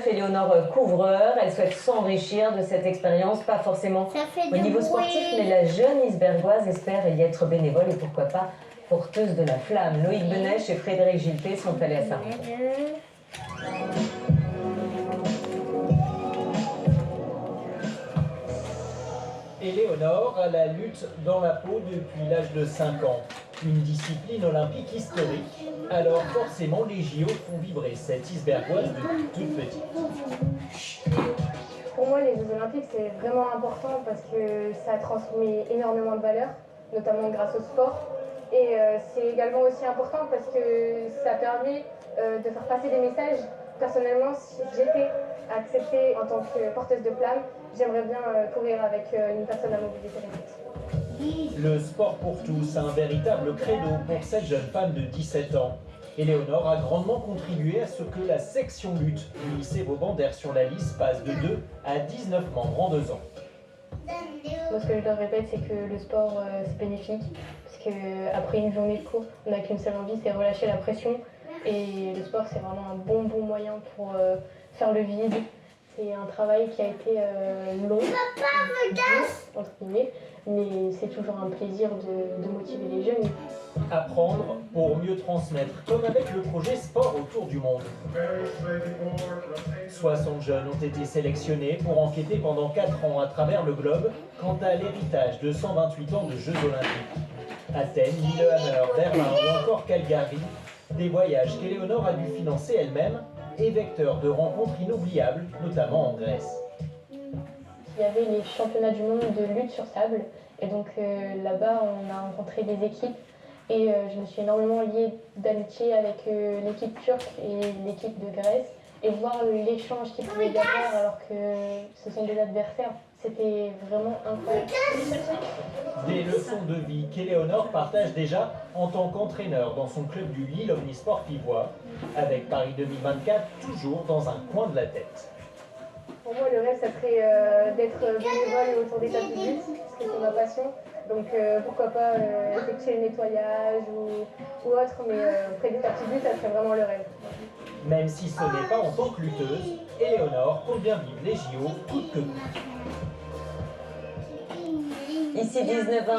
Éléonore couvreur, elle souhaite s'enrichir de cette expérience, pas forcément au niveau sportif, mais la jeune Isbergoise espère y être bénévole et pourquoi pas porteuse de la flamme. Loïc Benèche et Frédéric Gilpé sont allés à sa rencontre. Éléonore a la lutte dans la peau depuis l'âge de 5 ans. Une discipline olympique historique. Alors forcément, les JO font vibrer cette Isbergoise de toute petite. Pour moi, les Jeux Olympiques, c'est vraiment important parce que ça transmet énormément de valeurs, notamment grâce au sport. Et c'est également aussi important parce que ça permet de faire passer des messages. Personnellement, si j'étais acceptée en tant que porteuse de flamme, j'aimerais bien courir avec une personne à mobilité réduite. Le sport pour tous, un véritable credo pour cette jeune femme de 17 ans. Éléonore a grandement contribué à ce que la section lutte du lycée Vauban sur la liste passe de 2 à 19 membres en 2 ans. Moi, ce que je leur répète, c'est que le sport, c'est bénéfique. Parce qu'après une journée de cours, on n'a qu'une seule envie, c'est relâcher la pression. Et le sport, c'est vraiment un bon moyen pour faire le vide. C'est un travail qui a été long, dur, entre guillemets, mais c'est toujours un plaisir de motiver les jeunes. Apprendre pour mieux transmettre, comme avec le projet Sport autour du monde. 60 jeunes ont été sélectionnés pour enquêter pendant 4 ans à travers le globe quant à l'héritage de 128 ans de Jeux Olympiques. Athènes, Lillehammer, Berlin ou encore Calgary, des voyages qu'Éléonore a dû financer elle-même et vecteurs de rencontres inoubliables, notamment en Grèce. Il y avait les championnats du monde de lutte sur sable et donc là-bas on a rencontré des équipes et je me suis énormément liée d'amitié avec l'équipe turque et l'équipe de Grèce et voir l'échange qu'il pouvait y avoir alors que ce sont des adversaires, c'était vraiment incroyable. Des leçons de vie qu'Éléonore partage déjà en tant qu'entraîneur dans son club du Lille Omnisport Pivois, avec Paris 2024 toujours dans un coin de la tête. Pour moi, le rêve, ça serait d'être bénévole autour des tapis de lutte, parce que c'est ma passion. Donc pourquoi pas effectuer le nettoyage ou autre, mais près des tapis de lutte, ça serait vraiment le rêve. Même si ce n'est pas en tant que lutteuse, Éléonore compte bien vivre les JO coûte que coûte. Ici 19 ans.